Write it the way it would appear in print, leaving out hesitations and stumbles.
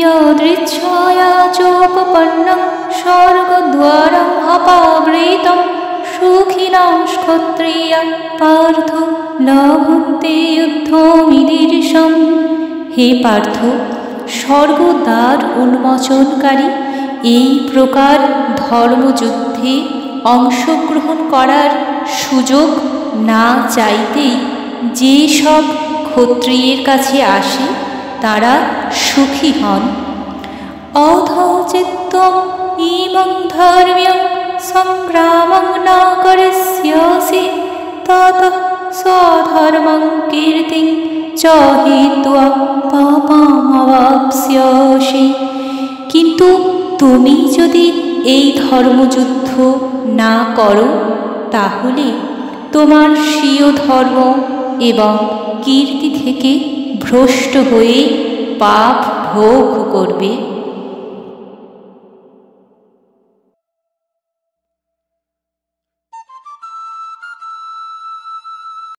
यदृच्छया चोपपन्नं स्वर्गद्वारम् अपावृतं सुखिनां क्षत्रिया पार्थ लभन्ते युद्धमिदीर्षम्। हे पार्थ, স্বর্গদ্বার উন্মোচনকারী এই প্রকার ধর্মযুদ্ধে অংশগ্রহণ করার সুযোগ না চাইতেই যে সব ক্ষত্রিয়ের কাছে আসে তারা সুখী হন। অধচিত্তম ইমং ধর্ম্যং সংগ্রামং ন করিষ্যসি ততঃ স্বধর্মং কীর্তিং চ হিত্বা পাপমবাপ্স্যসি। কিন্তু তুমি যদি এই ধর্মযুদ্ধ না করো তাহলে তোমার স্বীয় ধর্ম এবং কীর্তি থেকে ভ্রষ্ট হয়ে পাপ ভোগ করবে।